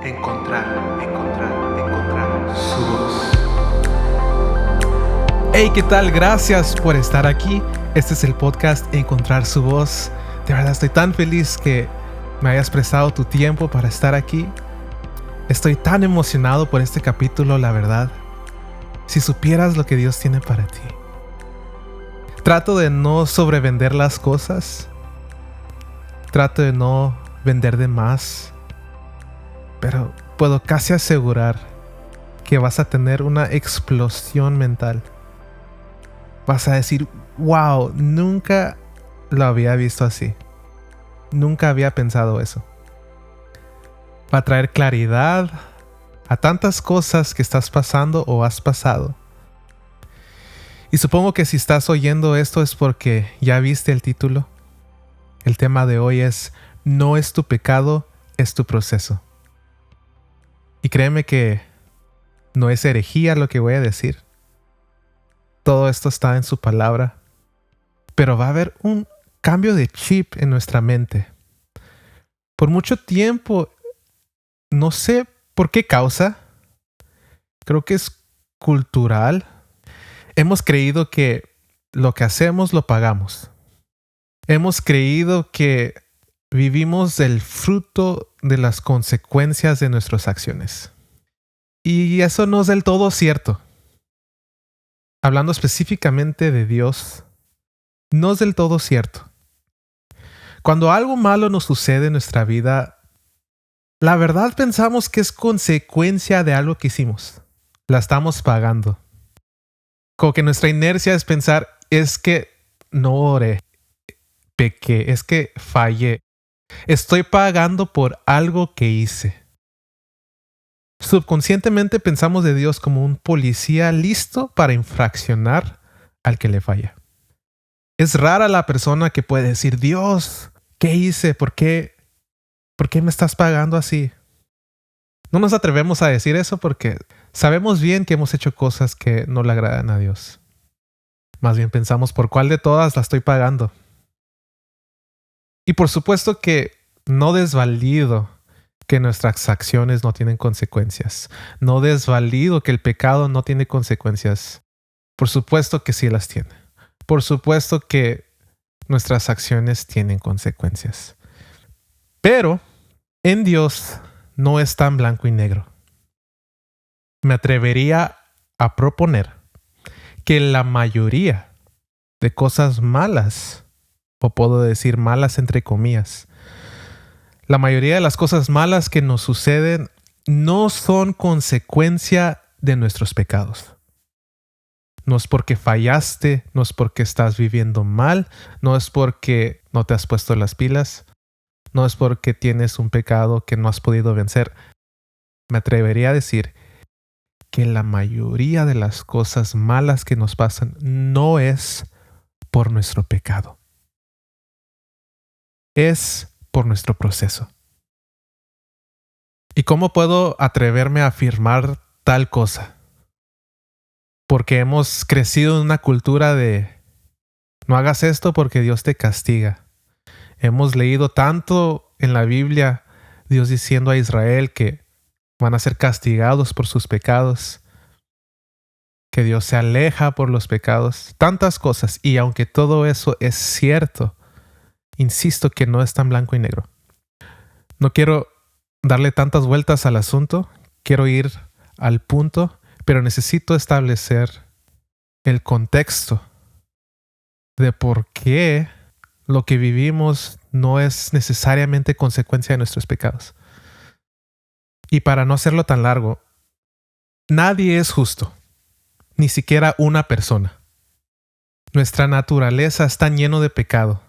encontrar su voz. Hey, ¿qué tal? Gracias por estar aquí. Este es el podcast Encontrar su voz. De verdad estoy tan feliz que me hayas prestado tu tiempo para estar aquí. Estoy tan emocionado por este capítulo, la verdad. Si supieras lo que Dios tiene para ti. Trato de no sobrevender las cosas. Trato de no vender de más. Pero puedo casi asegurar que vas a tener una explosión mental. Vas a decir, wow, nunca lo había visto así. Nunca había pensado eso. Va a traer claridad a tantas cosas que estás pasando o has pasado. Y supongo que si estás oyendo esto es porque ya viste el título. El tema de hoy es, no es tu pecado, es tu proceso. Y créeme que no es herejía lo que voy a decir. Todo esto está en su palabra. Pero va a haber un cambio de chip en nuestra mente. Por mucho tiempo, no sé por qué causa. Creo que es cultural. Hemos creído que lo que hacemos lo pagamos. Hemos creído que vivimos el fruto de las consecuencias de nuestras acciones. Y eso no es del todo cierto. Hablando específicamente de Dios, no es del todo cierto. Cuando algo malo nos sucede en nuestra vida, la verdad pensamos que es consecuencia de algo que hicimos. La estamos pagando. Como que nuestra inercia es pensar, es que no oré, pequé, es que fallé. Estoy pagando por algo que hice. Subconscientemente pensamos de Dios como un policía listo para infraccionar al que le falla. Es rara la persona que puede decir, Dios, ¿qué hice? ¿Por qué me estás pagando así? No nos atrevemos a decir eso porque sabemos bien que hemos hecho cosas que no le agradan a Dios. Más bien pensamos, ¿por cuál de todas la estoy pagando? Y por supuesto que no desvalido que nuestras acciones no tienen consecuencias. No desvalido que el pecado no tiene consecuencias. Por supuesto que sí las tiene. Por supuesto que nuestras acciones tienen consecuencias. Pero en Dios no es tan blanco y negro. Me atrevería a proponer que la mayoría de cosas malas, o puedo decir malas entre comillas, la mayoría de las cosas malas que nos suceden no son consecuencia de nuestros pecados. No es porque fallaste, no es porque estás viviendo mal, no es porque no te has puesto las pilas, no es porque tienes un pecado que no has podido vencer. Me atrevería a decir que la mayoría de las cosas malas que nos pasan no es por nuestro pecado. Es por nuestro proceso. ¿Y cómo puedo atreverme a afirmar tal cosa? Porque hemos crecido en una cultura de no hagas esto porque Dios te castiga. Hemos leído tanto en la Biblia Dios diciendo a Israel que van a ser castigados por sus pecados, que Dios se aleja por los pecados, tantas cosas. Y aunque todo eso es cierto, insisto que no es tan blanco y negro. No quiero darle tantas vueltas al asunto, quiero ir al punto, pero necesito establecer el contexto de por qué lo que vivimos no es necesariamente consecuencia de nuestros pecados. Y para no hacerlo tan largo, nadie es justo, ni siquiera una persona. Nuestra naturaleza está llena de pecado.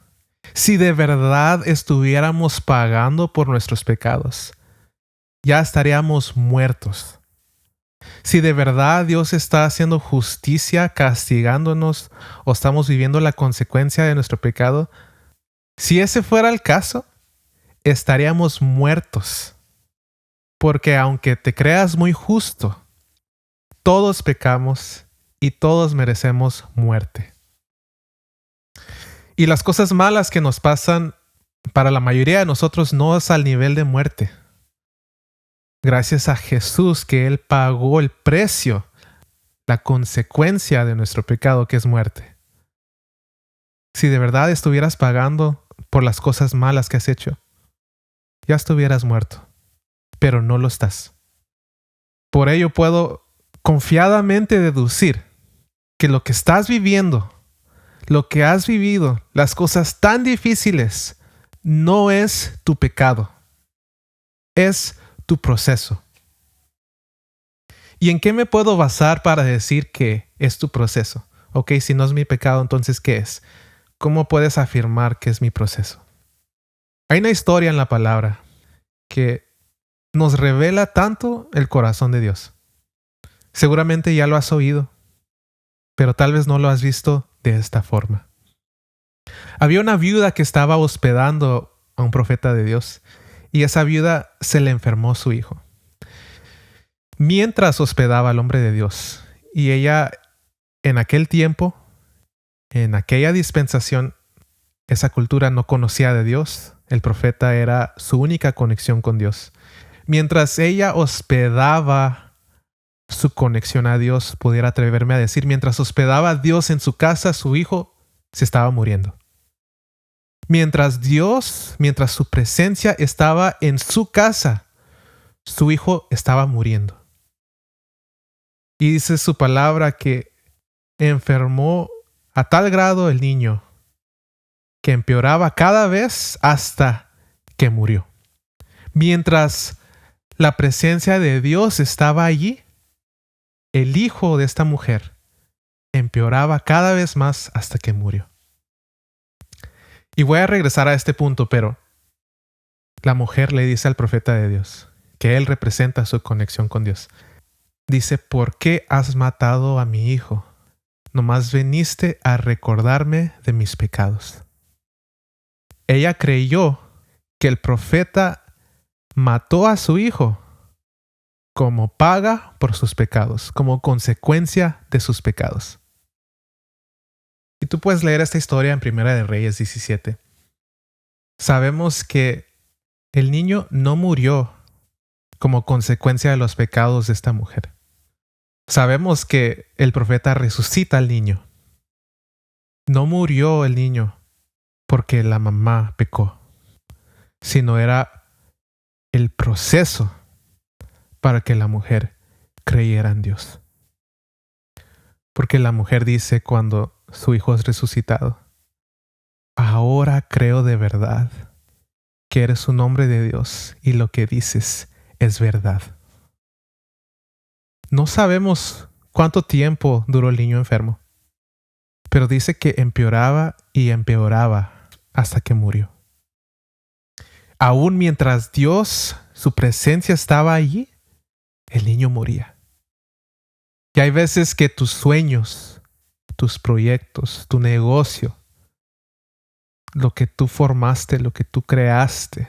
Si de verdad estuviéramos pagando por nuestros pecados, ya estaríamos muertos. Si de verdad Dios está haciendo justicia, castigándonos, o estamos viviendo la consecuencia de nuestro pecado, si ese fuera el caso, estaríamos muertos. Porque aunque te creas muy justo, todos pecamos y todos merecemos muerte. Y las cosas malas que nos pasan para la mayoría de nosotros no es al nivel de muerte. Gracias a Jesús que Él pagó el precio, la consecuencia de nuestro pecado, que es muerte. Si de verdad estuvieras pagando por las cosas malas que has hecho, ya estuvieras muerto, pero no lo estás. Por ello puedo confiadamente deducir que lo que estás viviendo, lo que has vivido, las cosas tan difíciles, no es tu pecado, es tu proceso. ¿Y en qué me puedo basar para decir que es tu proceso? Ok, si no es mi pecado, entonces ¿qué es? ¿Cómo puedes afirmar que es mi proceso? Hay una historia en la palabra que nos revela tanto el corazón de Dios. Seguramente ya lo has oído, pero tal vez no lo has visto de esta forma. Había una viuda que estaba hospedando a un profeta de Dios y esa viuda se le enfermó su hijo mientras hospedaba al hombre de Dios. Y ella, en aquel tiempo, en aquella dispensación, esa cultura no conocía de Dios. El profeta era su única conexión con Dios. Mientras ella hospedaba su conexión a Dios, pudiera atreverme a decir, mientras hospedaba a Dios en su casa, su hijo se estaba muriendo. Mientras su presencia estaba en su casa, su hijo estaba muriendo. Y dice su palabra que enfermó a tal grado el niño que empeoraba cada vez hasta que murió. Mientras la presencia de Dios estaba allí, el hijo de esta mujer empeoraba cada vez más hasta que murió. Y voy a regresar a este punto, pero la mujer le dice al profeta de Dios que él representa su conexión con Dios. Dice, ¿por qué has matado a mi hijo? Nomás viniste a recordarme de mis pecados. Ella creyó que el profeta mató a su hijo como paga por sus pecados, como consecuencia de sus pecados. Y tú puedes leer esta historia en Primera de Reyes 17. Sabemos que el niño no murió como consecuencia de los pecados de esta mujer. Sabemos que el profeta resucita al niño. No murió el niño porque la mamá pecó, sino era el proceso para que la mujer creyera en Dios. Porque la mujer dice cuando su hijo es resucitado, ahora creo de verdad que eres un hombre de Dios y lo que dices es verdad. No sabemos cuánto tiempo duró el niño enfermo, pero dice que empeoraba y empeoraba hasta que murió. Aún mientras Dios, su presencia estaba allí, el niño moría. Y hay veces que tus sueños, tus proyectos, tu negocio, lo que tú formaste, lo que tú creaste,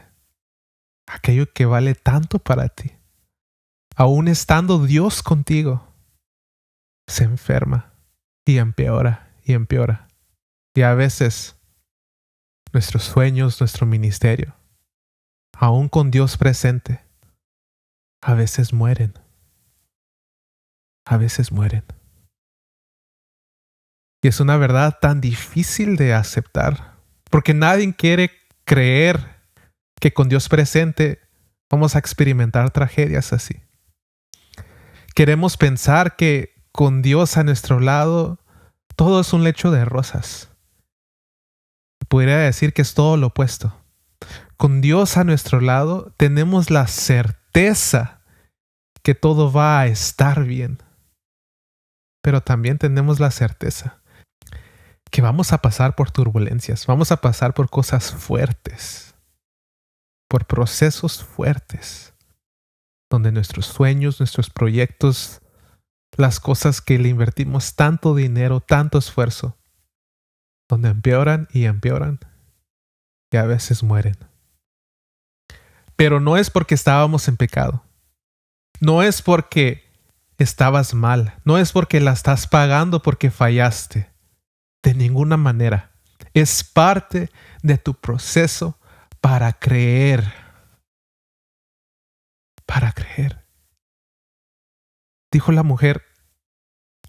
aquello que vale tanto para ti, aún estando Dios contigo, se enferma y empeora y empeora. Y a veces nuestros sueños, nuestro ministerio, aún con Dios presente, a veces mueren. A veces mueren. Y es una verdad tan difícil de aceptar, porque nadie quiere creer que con Dios presente vamos a experimentar tragedias así. Queremos pensar que con Dios a nuestro lado todo es un lecho de rosas. Podría decir que es todo lo opuesto. Con Dios a nuestro lado tenemos la certeza que todo va a estar bien. Pero también tenemos la certeza que vamos a pasar por turbulencias, vamos a pasar por cosas fuertes, por procesos fuertes, donde nuestros sueños, nuestros proyectos, las cosas que le invertimos tanto dinero, tanto esfuerzo, donde empeoran y empeoran y a veces mueren. Pero no es porque estábamos en pecado, no es porque estabas mal, no es porque la estás pagando porque fallaste. De ninguna manera. Es parte de tu proceso para creer. Para creer. mujer. Dijo la mujer,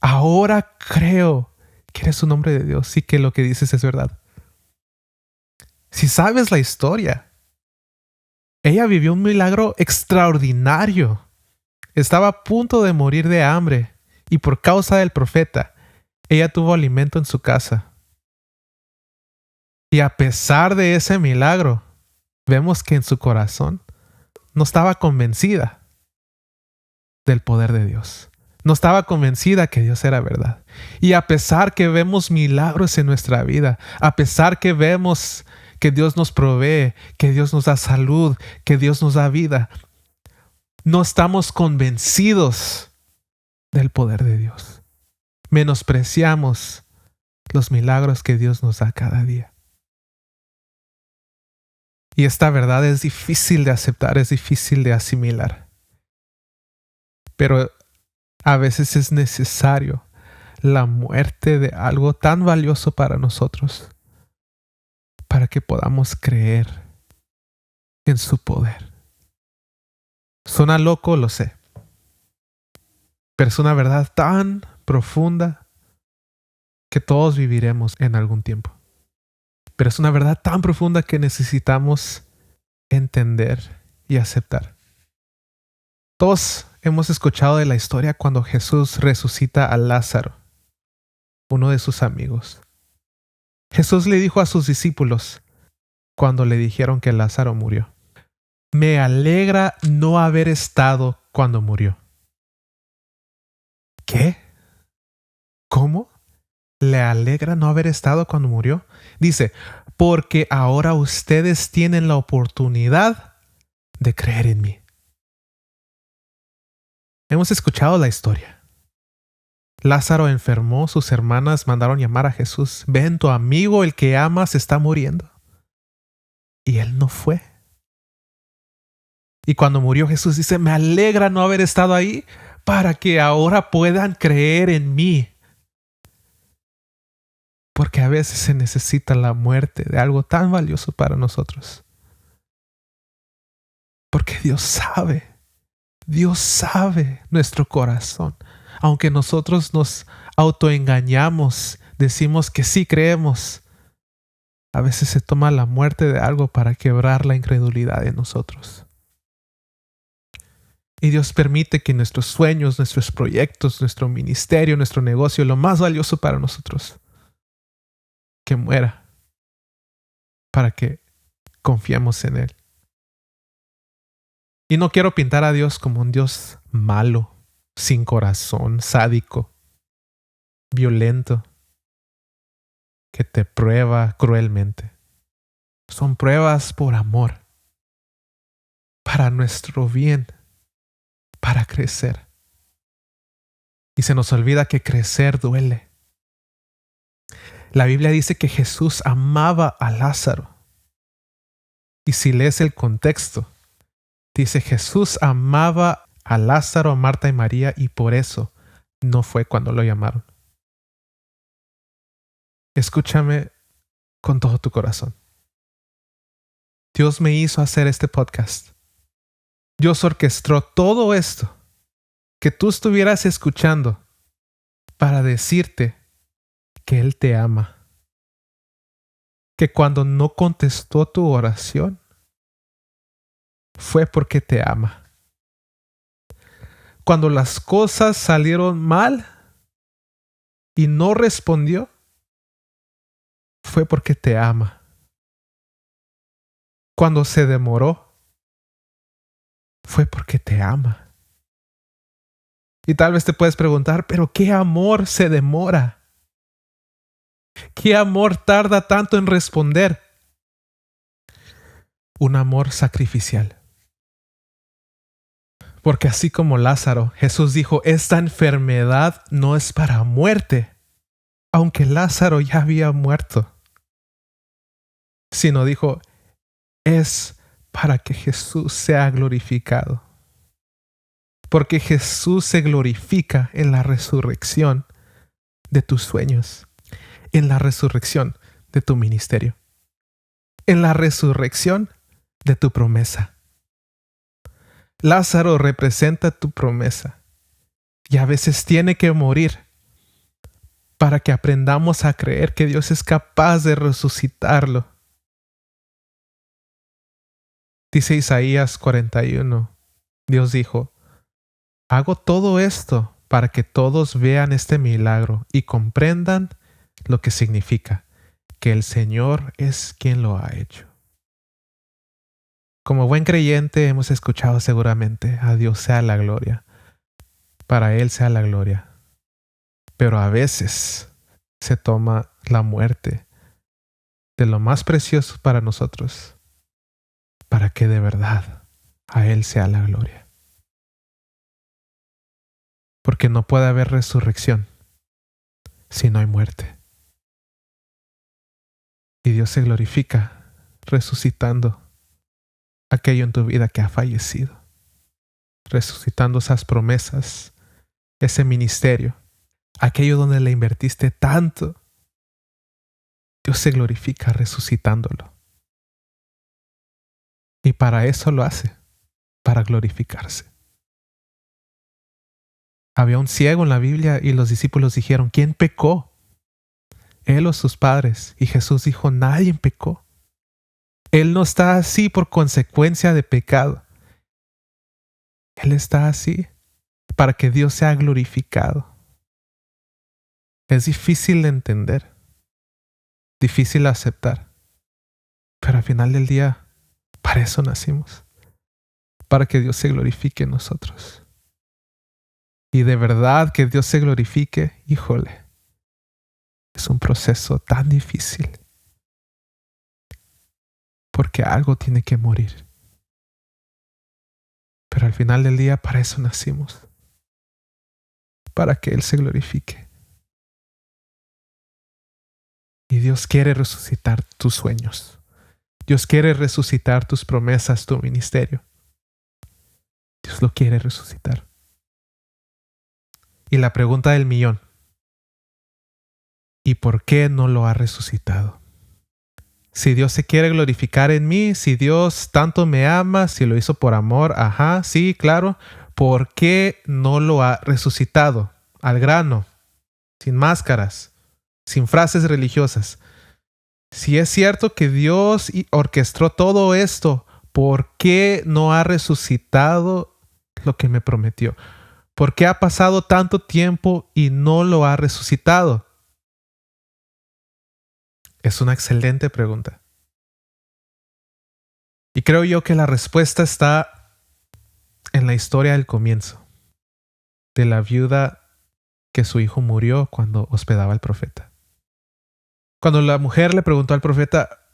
ahora creo que eres un hombre de Dios y que lo que dices es verdad. Si sabes la historia, ella vivió un milagro extraordinario. Estaba a punto de morir de hambre y por causa del profeta, ella tuvo alimento en su casa. Y a pesar de ese milagro, vemos que en su corazón no estaba convencida del poder de Dios. No estaba convencida que Dios era verdad. Y a pesar que vemos milagros en nuestra vida, a pesar que vemos que Dios nos provee, que Dios nos da salud, que Dios nos da vida, no estamos convencidos del poder de Dios. Menospreciamos los milagros que Dios nos da cada día. Y esta verdad es difícil de aceptar, es difícil de asimilar. Pero a veces es necesario la muerte de algo tan valioso para nosotros para que podamos creer en su poder. Suena loco, lo sé. Pero es una verdad tan profunda que todos viviremos en algún tiempo. Pero es una verdad tan profunda que necesitamos entender y aceptar. Todos hemos escuchado de la historia cuando Jesús resucita a Lázaro, uno de sus amigos. Jesús le dijo a sus discípulos cuando le dijeron que Lázaro murió: me alegra no haber estado cuando murió. ¿Qué? ¿Cómo? ¿Le alegra no haber estado cuando murió? Dice, porque ahora ustedes tienen la oportunidad de creer en mí. Hemos escuchado la historia. Lázaro enfermó, sus hermanas mandaron llamar a Jesús. Ven, tu amigo, el que amas, está muriendo. Y él no fue. Y cuando murió, Jesús dice, me alegra no haber estado ahí para que ahora puedan creer en mí. Porque a veces se necesita la muerte de algo tan valioso para nosotros. Porque Dios sabe nuestro corazón. Aunque nosotros nos autoengañamos, decimos que sí creemos, a veces se toma la muerte de algo para quebrar la incredulidad en nosotros. Y Dios permite que nuestros sueños, nuestros proyectos, nuestro ministerio, nuestro negocio, lo más valioso para nosotros, que muera para que confiemos en Él. Y no quiero pintar a Dios como un Dios malo, sin corazón, sádico, violento, que te prueba cruelmente. Son pruebas por amor, para nuestro bien, para crecer. Y se nos olvida que crecer duele. La Biblia dice que Jesús amaba a Lázaro. Y si lees el contexto, dice Jesús amaba a Lázaro, a Marta y María, y por eso no fue cuando lo llamaron. Escúchame con todo tu corazón. Dios me hizo hacer este podcast. Dios orquestó todo esto que tú estuvieras escuchando para decirte que Él te ama. Que cuando no contestó tu oración fue porque te ama. Cuando las cosas salieron mal y no respondió, fue porque te ama. Cuando se demoró, fue porque te ama. Y tal vez te puedes preguntar, ¿pero qué amor se demora? ¿Qué amor tarda tanto en responder? Un amor sacrificial. Porque así como Lázaro, Jesús dijo, esta enfermedad no es para muerte, aunque Lázaro ya había muerto, sino dijo, es para que Jesús sea glorificado. Porque Jesús se glorifica en la resurrección de tus sueños, en la resurrección de tu ministerio, en la resurrección de tu promesa. Lázaro representa tu promesa y a veces tiene que morir para que aprendamos a creer que Dios es capaz de resucitarlo. Dice Isaías 41, Dios dijo, hago todo esto para que todos vean este milagro y comprendan lo que significa, que el Señor es quien lo ha hecho. Como buen creyente hemos escuchado seguramente, a Dios sea la gloria, para Él sea la gloria. Pero a veces se toma la muerte de lo más precioso para nosotros, para que de verdad a Él sea la gloria. Porque no puede haber resurrección si no hay muerte. Y Dios se glorifica resucitando aquello en tu vida que ha fallecido, resucitando esas promesas, ese ministerio, aquello donde le invertiste tanto. Dios se glorifica resucitándolo. Y para eso lo hace, para glorificarse. Había un ciego en la Biblia y los discípulos dijeron, ¿quién pecó? Él o sus padres. Y Jesús dijo, nadie pecó. Él no está así por consecuencia de pecado. Él está así para que Dios sea glorificado. Es difícil de entender, difícil de aceptar, pero al final del día, para eso nacimos, para que Dios se glorifique en nosotros. Y de verdad que Dios se glorifique, híjole, es un proceso tan difícil, porque algo tiene que morir. Pero al final del día, para eso nacimos, para que Él se glorifique. Y Dios quiere resucitar tus sueños. Dios quiere resucitar tus promesas, tu ministerio. Dios lo quiere resucitar. Y la pregunta del millón, ¿y por qué no lo ha resucitado? Si Dios se quiere glorificar en mí, si Dios tanto me ama, si lo hizo por amor, ajá, sí, claro, ¿por qué no lo ha resucitado? Al grano, sin máscaras, sin frases religiosas. Si es cierto que Dios orquestó todo esto, ¿por qué no ha resucitado lo que me prometió? ¿Por qué ha pasado tanto tiempo y no lo ha resucitado? Es una excelente pregunta. Y creo yo que la respuesta está en la historia del comienzo, de la viuda que su hijo murió cuando hospedaba al profeta. Cuando la mujer le preguntó al profeta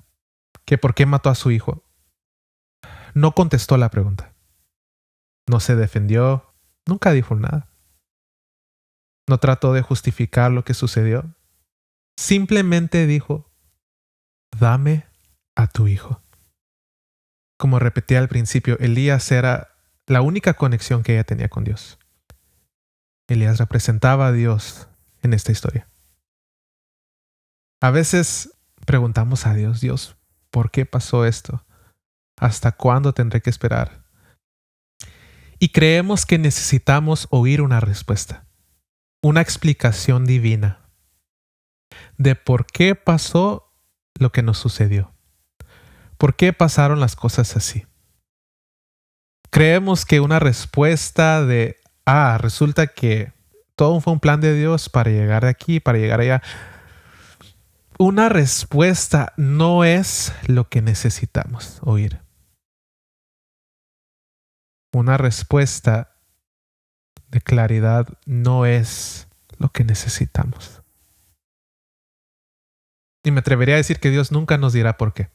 que por qué mató a su hijo, no contestó la pregunta. No se defendió, nunca dijo nada. No trató de justificar lo que sucedió. Simplemente dijo, dame a tu hijo. Como repetía al principio, Elías era la única conexión que ella tenía con Dios. Elías representaba a Dios en esta historia. A veces preguntamos a Dios, Dios, ¿por qué pasó esto? ¿Hasta cuándo tendré que esperar? Y creemos que necesitamos oír una respuesta, una explicación divina de por qué pasó lo que nos sucedió. ¿Por qué pasaron las cosas así? Creemos que una respuesta de, resulta que todo fue un plan de Dios para llegar de aquí, para llegar allá. Una respuesta no es lo que necesitamos oír. Una respuesta de claridad no es lo que necesitamos. Y me atrevería a decir que Dios nunca nos dirá por qué.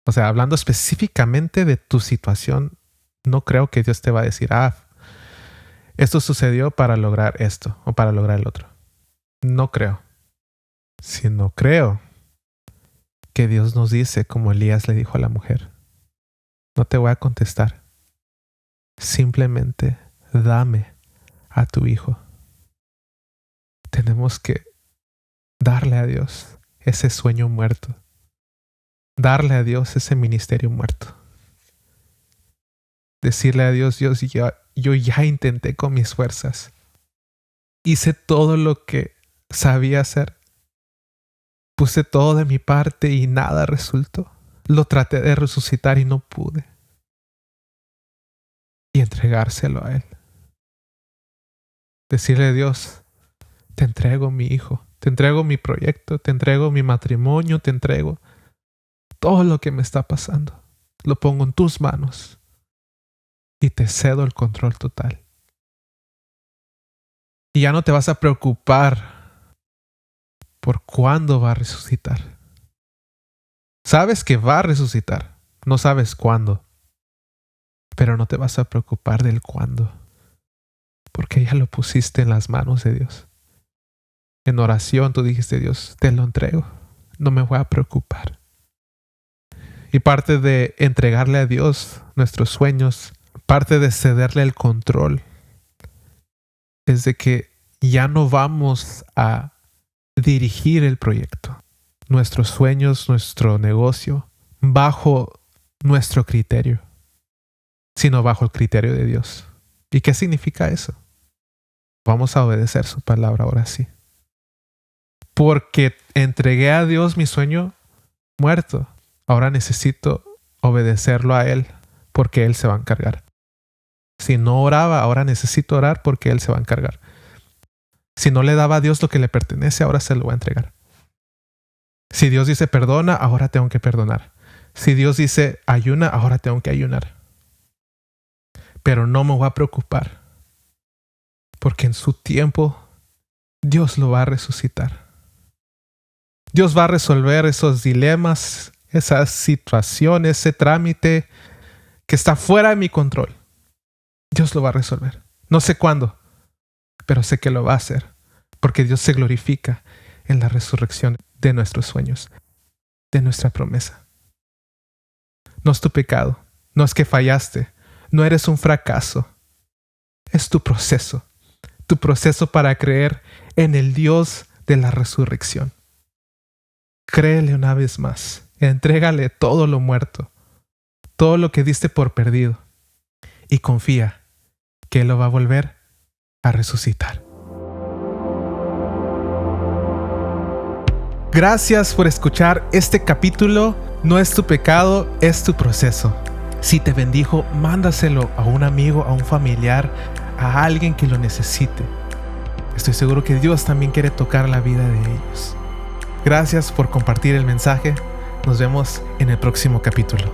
O sea, hablando específicamente de tu situación, no creo que Dios te va a decir, esto sucedió para lograr esto o para lograr el otro. No creo. Sino creo que Dios nos dice, como Elías le dijo a la mujer, no te voy a contestar. Simplemente dame a tu hijo. Tenemos que darle a Dios ese sueño muerto. Darle a Dios ese ministerio muerto. decirle a Dios, Dios, yo ya intenté con mis fuerzas. Hice todo lo que sabía hacer. Puse todo de mi parte y nada resultó. Lo traté de resucitar y no pude. Y entregárselo a Él. Decirle a Dios, te entrego mi hijo, te entrego mi proyecto, te entrego mi matrimonio, te entrego todo lo que me está pasando. Lo pongo en tus manos y te cedo el control total. Y ya no te vas a preocupar por cuándo va a resucitar. Sabes que va a resucitar, no sabes cuándo, pero no te vas a preocupar del cuándo, porque ya lo pusiste en las manos de Dios. En oración tú dijiste, Dios, te lo entrego, no me voy a preocupar. Y parte de entregarle a Dios nuestros sueños, parte de cederle el control, es de que ya no vamos a dirigir el proyecto, nuestros sueños, nuestro negocio, bajo nuestro criterio, sino bajo el criterio de Dios. ¿Y qué significa eso? Vamos a obedecer su palabra ahora sí. Porque entregué a Dios mi sueño muerto. Ahora necesito obedecerlo a Él porque Él se va a encargar. Si no oraba, ahora necesito orar porque Él se va a encargar. Si no le daba a Dios lo que le pertenece, ahora se lo voy a entregar. Si Dios dice perdona, ahora tengo que perdonar. Si Dios dice ayuna, ahora tengo que ayunar. Pero no me voy a preocupar porque en su tiempo Dios lo va a resucitar. Dios va a resolver esos dilemas, esa situación, ese trámite que está fuera de mi control. Dios lo va a resolver. No sé cuándo, pero sé que lo va a hacer, porque Dios se glorifica en la resurrección de nuestros sueños, de nuestra promesa. No es tu pecado, no es que fallaste, no eres un fracaso. Es tu proceso para creer en el Dios de la resurrección. Créele una vez más, entrégale todo lo muerto, todo lo que diste por perdido, y confía que Él lo va a volver a resucitar. Gracias por escuchar este capítulo. No es tu pecado, es tu proceso. Si te bendijo, mándaselo a un amigo, a un familiar, a alguien que lo necesite. Estoy seguro que Dios también quiere tocar la vida de ellos. Gracias por compartir el mensaje. Nos vemos en el próximo capítulo.